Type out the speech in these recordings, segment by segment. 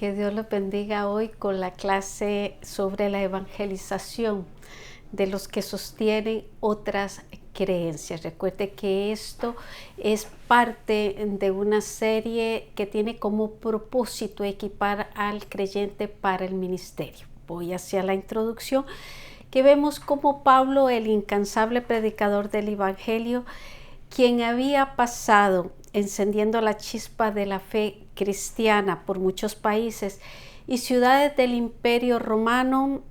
Que Dios los bendiga hoy con la clase sobre la evangelización de los que sostienen otras creencias. Recuerde que esto es parte de una serie que tiene como propósito equipar al creyente para el ministerio. Voy hacia la introducción, que vemos como Pablo, el incansable predicador del evangelio, quien había pasado encendiendo la chispa de la fe cristiana por muchos países y ciudades del Imperio Romano,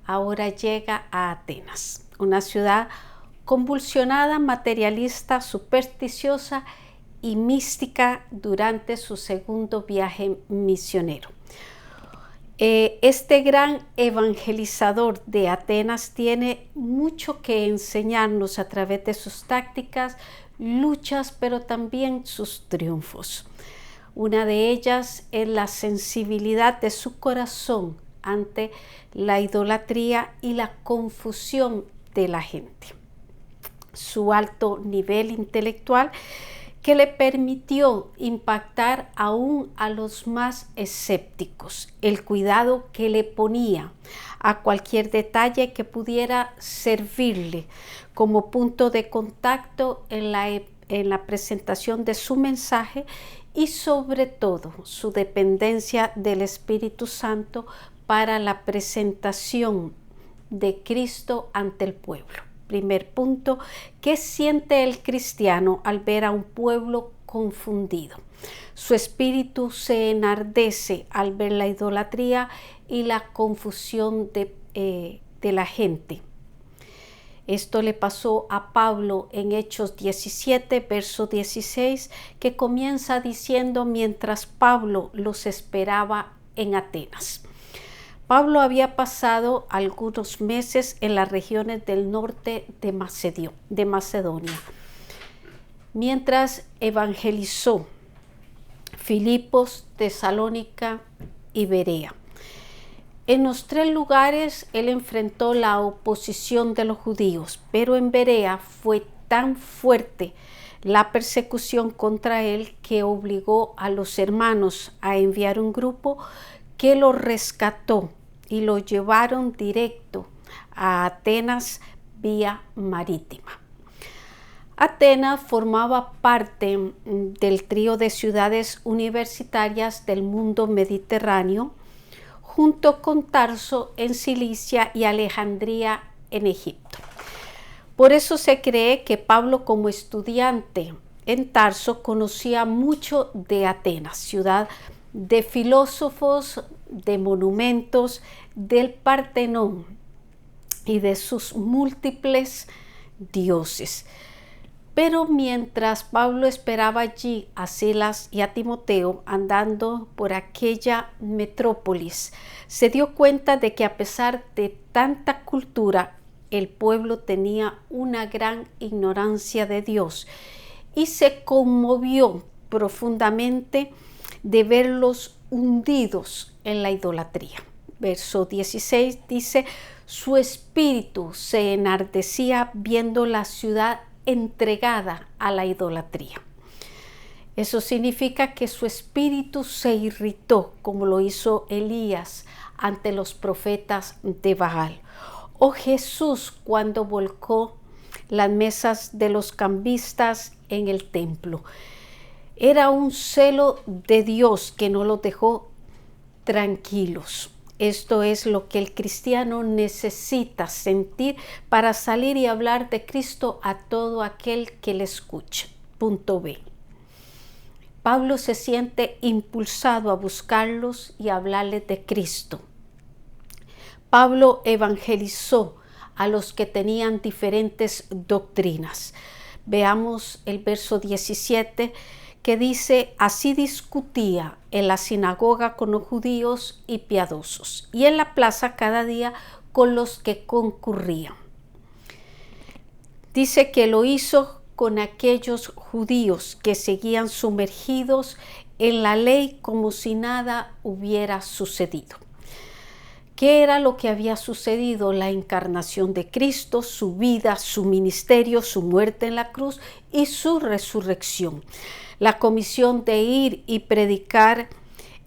ahora llega a Atenas, una ciudad convulsionada, materialista, supersticiosa y mística durante su segundo viaje misionero. Este gran evangelizador de Atenas tiene mucho que enseñarnos a través de sus tácticas, luchas, pero también sus triunfos. Una de ellas es la sensibilidad de su corazón ante la idolatría y la confusión de la gente. Su alto nivel intelectual que le permitió impactar aún a los más escépticos, el cuidado que le ponía a cualquier detalle que pudiera servirle como punto de contacto en la presentación de su mensaje y sobre todo su dependencia del Espíritu Santo para la presentación de Cristo ante el pueblo. Primer punto, ¿qué siente el cristiano al ver a un pueblo confundido? Su espíritu se enardece al ver la idolatría y la confusión de la gente. Esto le pasó a Pablo en Hechos 17, verso 16, que comienza diciendo: mientras Pablo los esperaba en Atenas. Pablo había pasado algunos meses en las regiones del norte de Macedonia, mientras evangelizó Filipos, Tesalónica y Berea. En los tres lugares él enfrentó la oposición de los judíos, pero en Berea fue tan fuerte la persecución contra él que obligó a los hermanos a enviar un grupo que lo rescató y lo llevaron directo a Atenas vía marítima. Atenas formaba parte del trío de ciudades universitarias del mundo mediterráneo, junto con Tarso en Cilicia y Alejandría en Egipto. Por eso se cree que Pablo, como estudiante en Tarso, conocía mucho de Atenas, ciudad de filósofos, de monumentos, del Partenón y de sus múltiples dioses. Pero mientras Pablo esperaba allí a Silas y a Timoteo andando por aquella metrópolis, se dio cuenta de que a pesar de tanta cultura, el pueblo tenía una gran ignorancia de Dios y se conmovió profundamente de verlos hundidos en la idolatría. Verso 16 dice: su espíritu se enardecía viendo la ciudad entregada a la idolatría. Eso significa que su espíritu se irritó, como lo hizo Elías ante los profetas de Baal, o Jesús cuando volcó las mesas de los cambistas en el templo. Era un celo de Dios que no los dejó tranquilos. Esto es lo que el cristiano necesita sentir para salir y hablar de Cristo a todo aquel que le escuche. Punto B. Pablo se siente impulsado a buscarlos y a hablarles de Cristo. Pablo evangelizó a los que tenían diferentes doctrinas. Veamos el verso 17 que dice: así discutía en la sinagoga con los judíos y piadosos, y en la plaza cada día con los que concurrían. Dice que lo hizo con aquellos judíos que seguían sumergidos en la ley como si nada hubiera sucedido. ¿Qué era lo que había sucedido? La encarnación de Cristo, su vida, su ministerio, su muerte en la cruz y su resurrección. La comisión de ir y predicar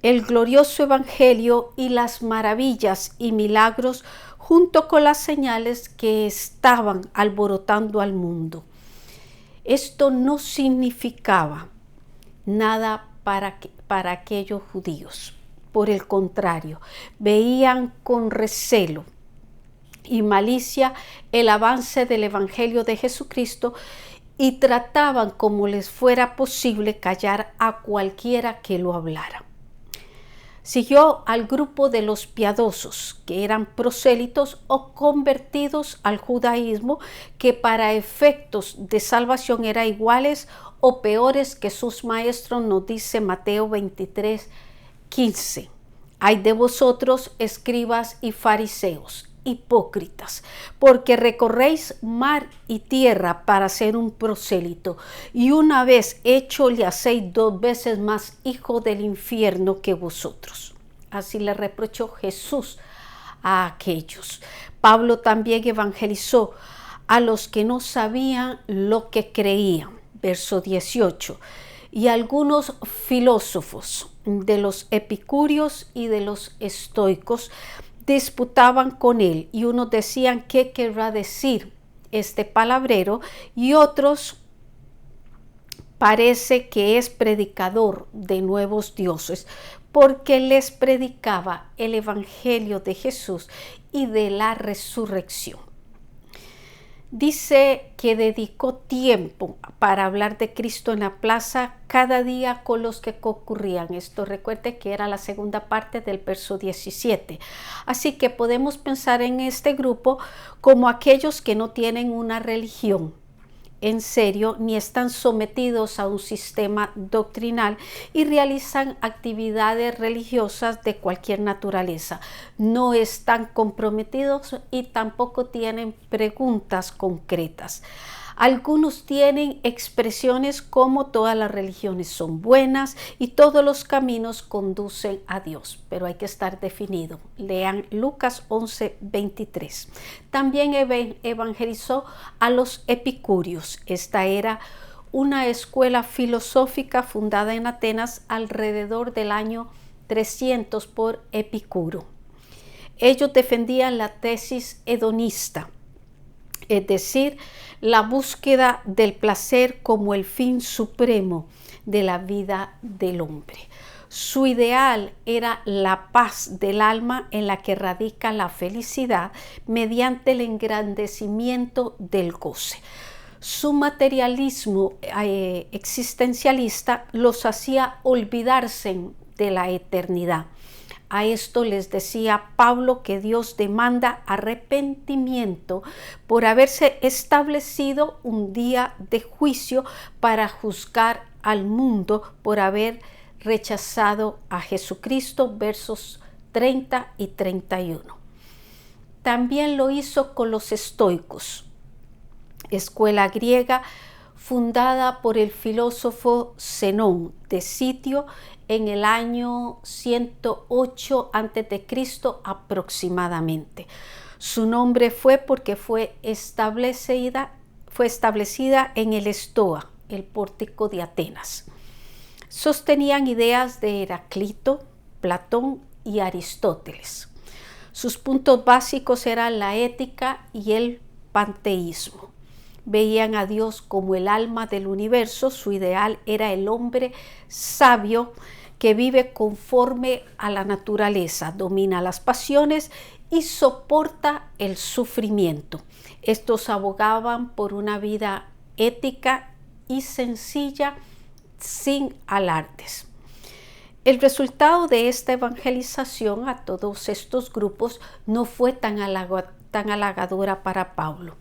el glorioso evangelio y las maravillas y milagros junto con las señales que estaban alborotando al mundo. Esto no significaba nada para aquellos judíos. Por el contrario, veían con recelo y malicia el avance del evangelio de Jesucristo y trataban como les fuera posible callar a cualquiera que lo hablara. Siguió al grupo de los piadosos, que eran prosélitos o convertidos al judaísmo, que para efectos de salvación eran iguales o peores que sus maestros, nos dice Mateo 23:15. Ay de vosotros, escribas y fariseos, hipócritas, porque recorréis mar y tierra para ser un prosélito, y una vez hecho le hacéis 2 veces más hijo del infierno que vosotros. Así le reprochó Jesús a aquellos. Pablo también evangelizó a los que no sabían lo que creían. Verso 18. Y algunos filósofos de los epicúreos y de los estoicos disputaban con él, y unos decían qué querrá decir este palabrero, y otros parece que es predicador de nuevos dioses, porque les predicaba el evangelio de Jesús y de la resurrección. Dice que dedicó tiempo para hablar de Cristo en la plaza cada día con los que concurrían. Esto recuerde que era la segunda parte del verso 17. Así que podemos pensar en este grupo como aquellos que no tienen una religión en serio ni están sometidos a un sistema doctrinal y realizan actividades religiosas de cualquier naturaleza. No están comprometidos y tampoco tienen preguntas concretas. Algunos tienen expresiones como todas las religiones son buenas y todos los caminos conducen a Dios, pero hay que estar definido. Lean Lucas 11:23. También evangelizó a los epicúreos. Esta era una escuela filosófica fundada en Atenas alrededor del año 300 por Epicuro. Ellos defendían la tesis hedonista, es decir, la búsqueda del placer como el fin supremo de la vida del hombre. Su ideal era la paz del alma en la que radica la felicidad mediante el engrandecimiento del goce. Su materialismo existencialista los hacía olvidarse de la eternidad. A esto les decía Pablo que Dios demanda arrepentimiento por haberse establecido un día de juicio para juzgar al mundo por haber rechazado a Jesucristo, versos 30 y 31. También lo hizo con los estoicos, escuela griega fundada por el filósofo Zenón de Sitio en el año 108 a.C. aproximadamente. Su nombre fue porque fue establecida en el Estoa, el pórtico de Atenas. Sostenían ideas de Heráclito, Platón y Aristóteles. Sus puntos básicos eran la ética y el panteísmo. Veían a Dios como el alma del universo. Su ideal era el hombre sabio que vive conforme a la naturaleza, domina las pasiones y soporta el sufrimiento. Estos abogaban por una vida ética y sencilla, sin alardes. El resultado de esta evangelización a todos estos grupos no fue tan halagadora para Pablo.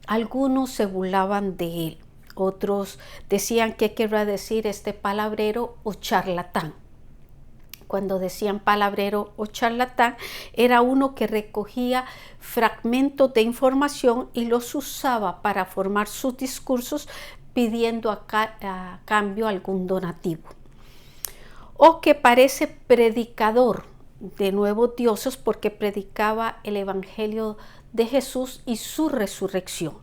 Algunos se burlaban de él, otros decían qué querrá decir este palabrero o charlatán. Cuando decían palabrero o charlatán, era uno que recogía fragmentos de información y los usaba para formar sus discursos pidiendo a cambio algún donativo. O que parece predicador de nuevos dioses porque predicaba el evangelio de Jesús y su resurrección.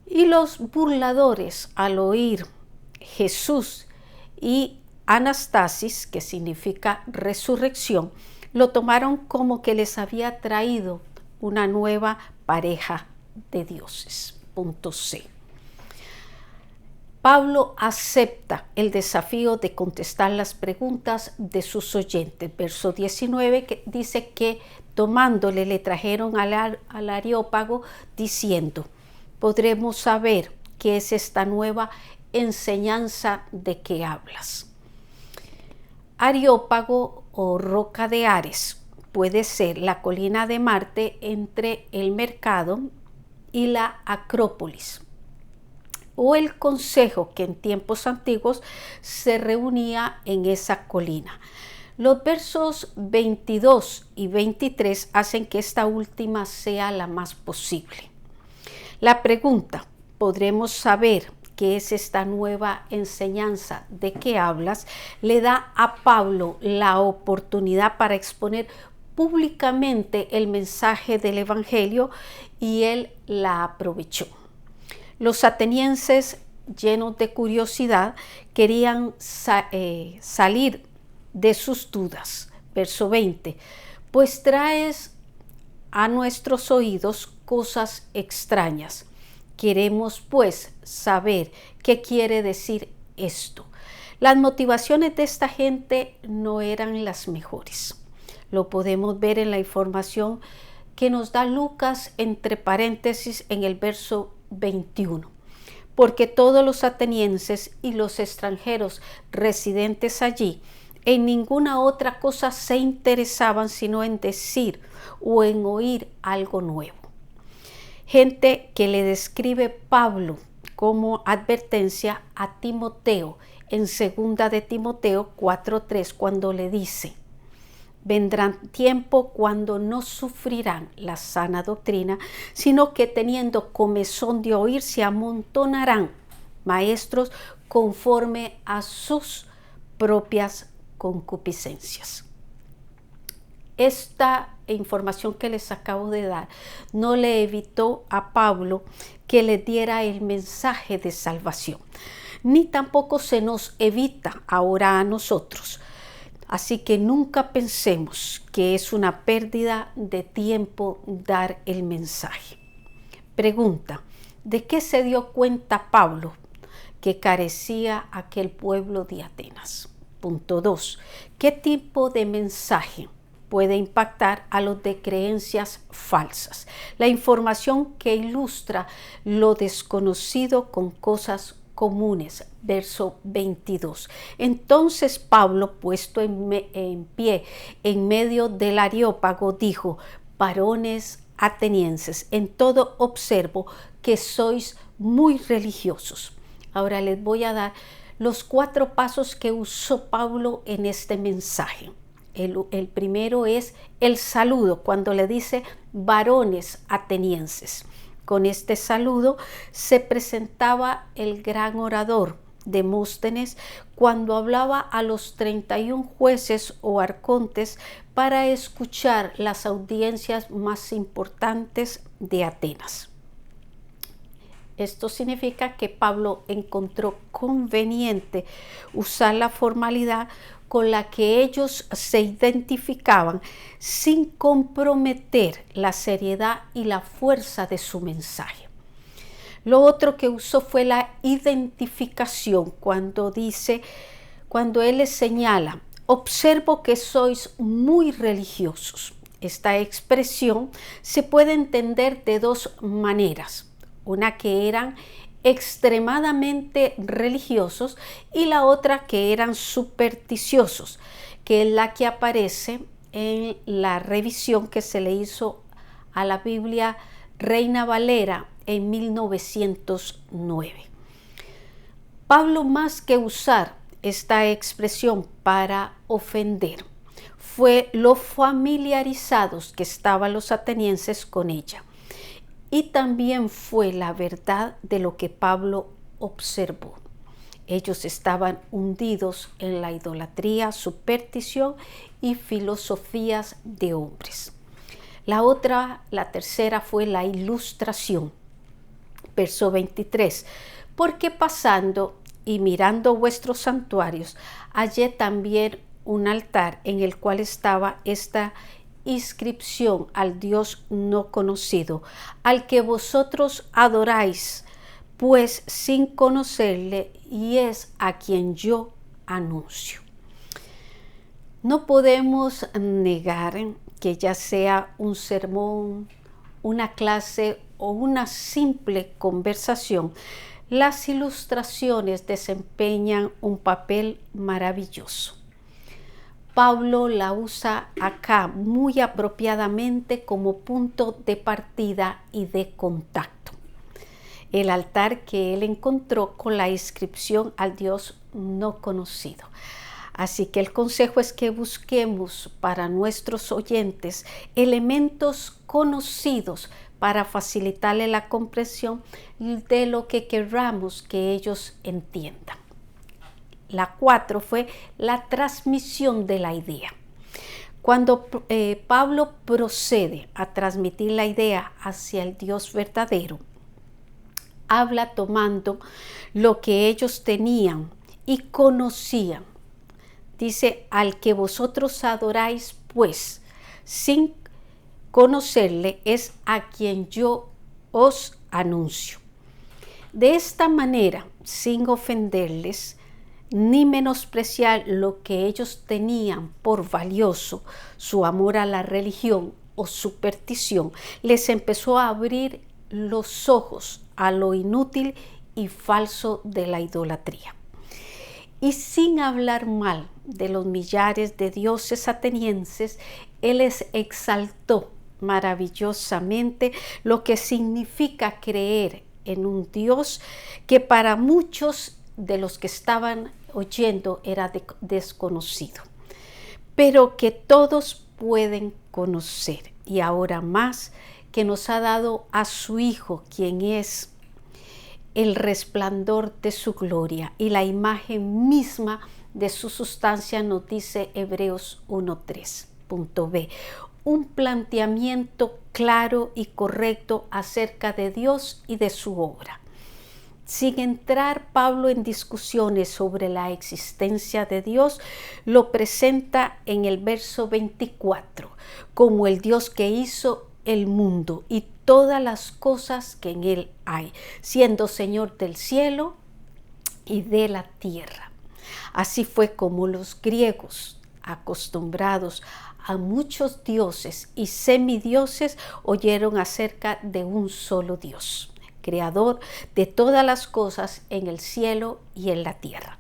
Y los burladores, al oír Jesús y Anastasis, que significa resurrección, lo tomaron como que les había traído una nueva pareja de dioses. Punto C. Pablo acepta el desafío de contestar las preguntas de sus oyentes. Verso 19 que dice que tomándole le trajeron al Areópago diciendo: podremos saber qué es esta nueva enseñanza de que hablas. Areópago o roca de Ares puede ser la colina de Marte entre el mercado y la Acrópolis, o el consejo que en tiempos antiguos se reunía en esa colina. Los versos 22 y 23 hacen que esta última sea la más posible. La pregunta, ¿podremos saber qué es esta nueva enseñanza de que hablas?, le da a Pablo la oportunidad para exponer públicamente el mensaje del Evangelio, y él la aprovechó. Los atenienses, llenos de curiosidad, querían salir de sus dudas. Verso 20, pues traes a nuestros oídos cosas extrañas. Queremos pues saber qué quiere decir esto. Las motivaciones de esta gente no eran las mejores. Lo podemos ver en la información que nos da Lucas entre paréntesis en el verso 21. Porque todos los atenienses y los extranjeros residentes allí en ninguna otra cosa se interesaban sino en decir o en oír algo nuevo. Gente que le describe Pablo como advertencia a Timoteo en 2 de Timoteo 4:3, cuando le dice: vendrán tiempo cuando no sufrirán la sana doctrina, sino que teniendo comezón de oír se amontonarán maestros conforme a sus propias concupiscencias. Esta información que les acabo de dar no le evitó a Pablo que le diera el mensaje de salvación, ni tampoco se nos evita ahora a nosotros. Así que nunca pensemos que es una pérdida de tiempo dar el mensaje. Pregunta: ¿de qué se dio cuenta Pablo que carecía aquel pueblo de Atenas? Punto 2. ¿Qué tipo de mensaje puede impactar a los de creencias falsas? La información que ilustra lo desconocido con cosas comunes. Verso 22. Entonces Pablo, puesto en pie en medio del Areópago, dijo: varones atenienses, en todo observo que sois muy religiosos. Ahora les voy a dar los 4 pasos que usó Pablo en este mensaje. El primero es el saludo, cuando le dice varones atenienses. Con este saludo se presentaba el gran orador Demóstenes cuando hablaba a los 31 jueces o arcontes para escuchar las audiencias más importantes de Atenas. Esto significa que Pablo encontró conveniente usar la formalidad con la que ellos se identificaban sin comprometer la seriedad y la fuerza de su mensaje. Lo otro que usó fue la identificación, cuando él les señala: observo que sois muy religiosos. Esta expresión se puede entender de 2 maneras. Una que eran extremadamente religiosos y la otra que eran supersticiosos, que es la que aparece en la revisión que se le hizo a la Biblia Reina Valera en 1909. Pablo, más que usar esta expresión para ofender, fue lo familiarizados que estaban los atenienses con ella. Y también fue la verdad de lo que Pablo observó. Ellos estaban hundidos en la idolatría, superstición y filosofías de hombres. La tercera fue la ilustración. Verso 23. Porque pasando y mirando vuestros santuarios, hallé también un altar en el cual estaba esta inscripción: al Dios no conocido, al que vosotros adoráis, pues sin conocerle, y es a quien yo anuncio. No podemos negar que ya sea un sermón, una clase o una simple conversación, las ilustraciones desempeñan un papel maravilloso. Pablo la usa acá muy apropiadamente como punto de partida y de contacto. El altar que él encontró con la inscripción: al Dios no conocido. Así que el consejo es que busquemos para nuestros oyentes elementos conocidos para facilitarle la comprensión de lo que queramos que ellos entiendan. La 4 fue la transmisión de la idea. Cuando Pablo procede a transmitir la idea hacia el Dios verdadero, habla tomando lo que ellos tenían y conocían. Dice: al que vosotros adoráis, pues, sin conocerle, es a quien yo os anuncio. De esta manera, sin ofenderles ni menospreciar lo que ellos tenían por valioso, su amor a la religión o superstición, les empezó a abrir los ojos a lo inútil y falso de la idolatría. Y sin hablar mal de los millares de dioses atenienses, él les exaltó maravillosamente lo que significa creer en un Dios que para muchos de los que estaban oyendo era desconocido, pero que todos pueden conocer, y ahora más que nos ha dado a su Hijo, quien es el resplandor de su gloria y la imagen misma de su sustancia, nos dice Hebreos 1:3. Un planteamiento claro y correcto acerca de Dios y de su obra. Sin entrar Pablo en discusiones sobre la existencia de Dios, lo presenta en el verso 24 como el Dios que hizo el mundo y todas las cosas que en él hay, siendo Señor del cielo y de la tierra. Así fue como los griegos, acostumbrados a muchos dioses y semidioses, oyeron acerca de un solo Dios, creador de todas las cosas en el cielo y en la tierra.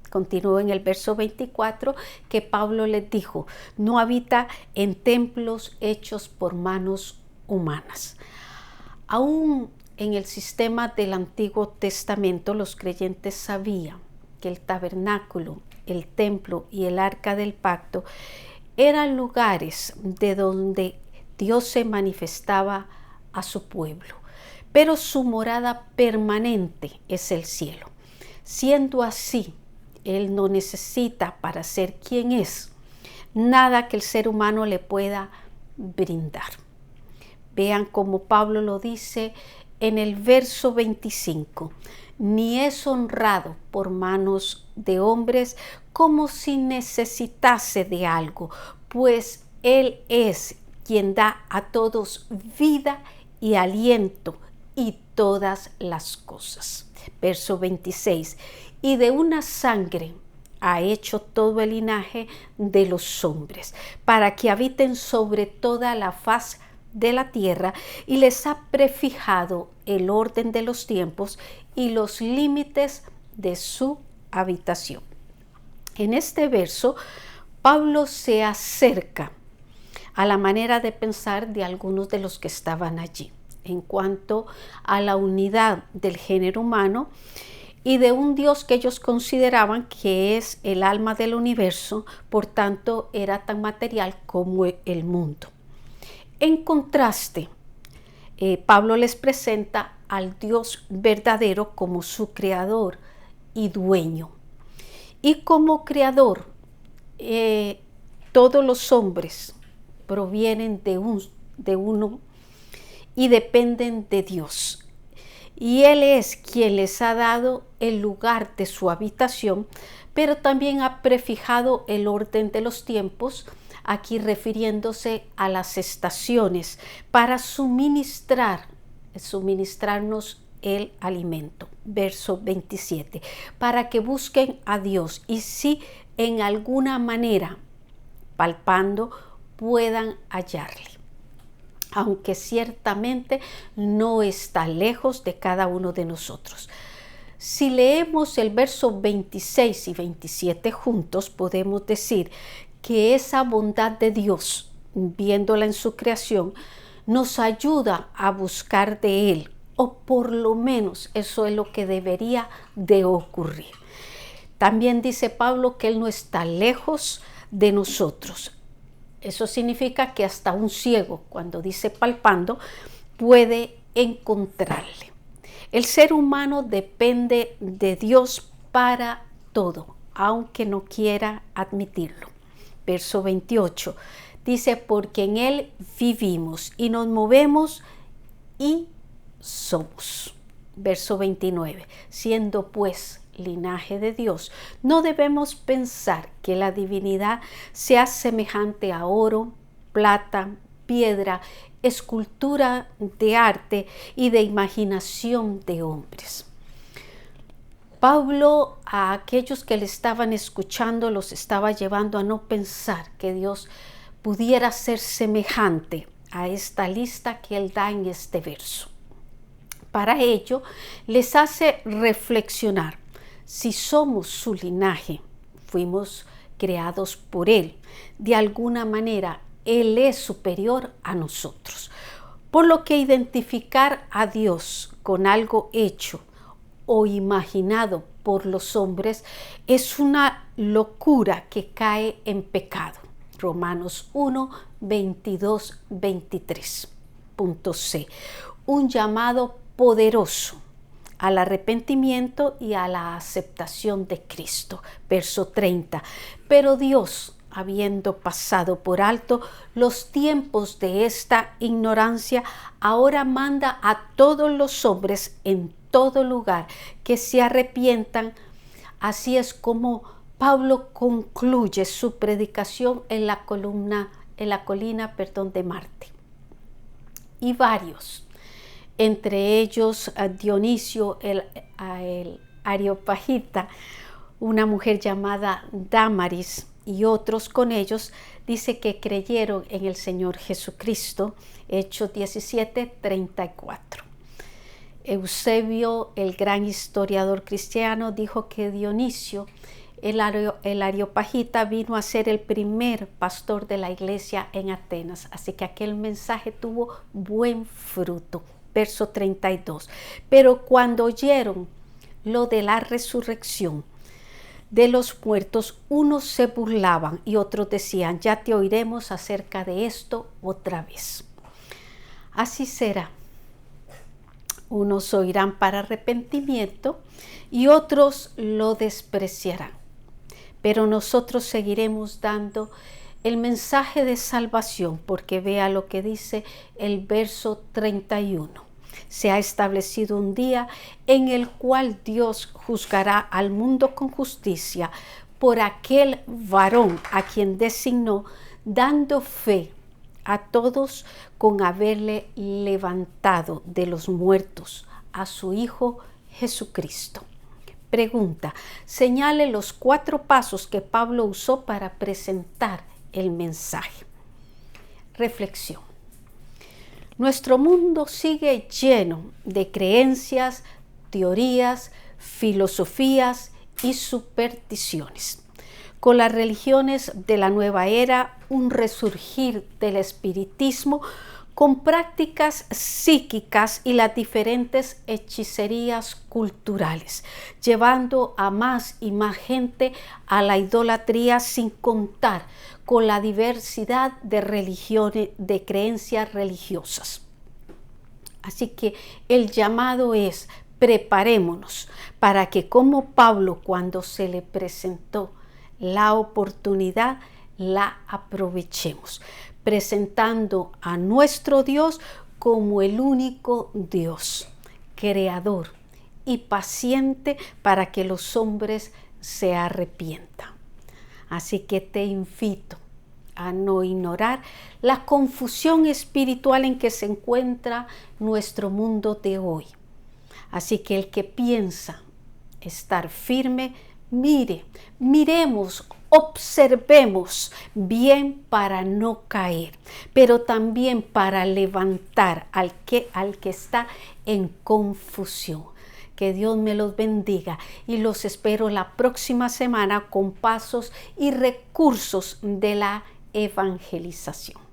Continúa en el verso 24 que Pablo les dijo: no habita en templos hechos por manos humanas. Aún en el sistema del Antiguo Testamento, los creyentes sabían que el tabernáculo, el templo y el arca del pacto eran lugares de donde Dios se manifestaba a su pueblo, pero su morada permanente es el cielo. Siendo así, Él no necesita, para ser quien es, nada que el ser humano le pueda brindar. Vean cómo Pablo lo dice en el verso 25: ni es honrado por manos de hombres como si necesitase de algo, pues Él es quien da a todos vida y aliento y todas las cosas. Verso 26: y de una sangre ha hecho todo el linaje de los hombres, para que habiten sobre toda la faz de la tierra, y les ha prefijado el orden de los tiempos y los límites de su habitación. En este verso, Pablo se acerca a la manera de pensar de algunos de los que estaban allí, en cuanto a la unidad del género humano y de un Dios que ellos consideraban que es el alma del universo, por tanto era tan material como el mundo. En contraste, Pablo les presenta al Dios verdadero como su creador y dueño. Y como creador, todos los hombres provienen de uno y dependen de Dios. y Él es quien les ha dado el lugar de su habitación, pero también ha prefijado el orden de los tiempos, aquí refiriéndose a las estaciones, para suministrarnos el alimento. Verso 27, para que busquen a Dios y si en alguna manera, palpando, puedan hallarle, aunque ciertamente no está lejos de cada uno de nosotros. Si leemos el verso 26 y 27 juntos, podemos decir que esa bondad de Dios, viéndola en su creación, nos ayuda a buscar de Él, o por lo menos eso es lo que debería de ocurrir. También dice Pablo que Él no está lejos de nosotros. Eso significa que hasta un ciego, cuando dice palpando, puede encontrarle. El ser humano depende de Dios para todo, aunque no quiera admitirlo. Verso 28 dice, porque en Él vivimos y nos movemos y somos. Verso 29, siendo pues linaje de Dios, no debemos pensar que la divinidad sea semejante a oro, plata, piedra, escultura de arte y de imaginación de hombres. Pablo a aquellos que le estaban escuchando los estaba llevando a no pensar que Dios pudiera ser semejante a esta lista que él da en este verso. Para ello les hace reflexionar. Si somos su linaje, fuimos creados por Él, de alguna manera Él es superior a nosotros. Por lo que identificar a Dios con algo hecho o imaginado por los hombres es una locura que cae en pecado. Romanos 1, 22, 23. Punto C. Un llamado poderoso al arrepentimiento y a la aceptación de Cristo. Verso 30. Pero Dios, habiendo pasado por alto los tiempos de esta ignorancia, ahora manda a todos los hombres en todo lugar que se arrepientan. Así es como Pablo concluye su predicación en la colina de Marte. Y varios, entre ellos Dionisio el Areopagita, una mujer llamada Dámaris y otros con ellos, dice que creyeron en el Señor Jesucristo. Hechos 17, 34. Eusebio, el gran historiador cristiano, dijo que Dionisio el Areopagita vino a ser el primer pastor de la iglesia en Atenas, así que aquel mensaje tuvo buen fruto. Verso 32. Pero cuando oyeron lo de la resurrección de los muertos, unos se burlaban y otros decían, ya te oiremos acerca de esto otra vez. Así será. Unos oirán para arrepentimiento y otros lo despreciarán. Pero nosotros seguiremos dando el mensaje de salvación, porque vea lo que dice el verso 31. Se ha establecido un día en el cual Dios juzgará al mundo con justicia por aquel varón a quien designó, dando fe a todos con haberle levantado de los muertos a su Hijo Jesucristo. Pregunta, señale los 4 pasos que Pablo usó para presentar el mensaje. Reflexión. Nuestro mundo sigue lleno de creencias, teorías, filosofías y supersticiones. Con las religiones de la nueva era, un resurgir del espiritismo con prácticas psíquicas y las diferentes hechicerías culturales, llevando a más y más gente a la idolatría, sin contar con la diversidad de religiones, de creencias religiosas. Así que el llamado es: preparémonos para que, como Pablo, cuando se le presentó la oportunidad, la aprovechemos, presentando a nuestro Dios como el único Dios, creador y paciente para que los hombres se arrepientan. Así que te invito a no ignorar la confusión espiritual en que se encuentra nuestro mundo de hoy. Así que el que piensa estar firme, miremos, observemos bien para no caer, pero también para levantar al que está en confusión. Que Dios me los bendiga y los espero la próxima semana con pasos y recursos de la evangelización.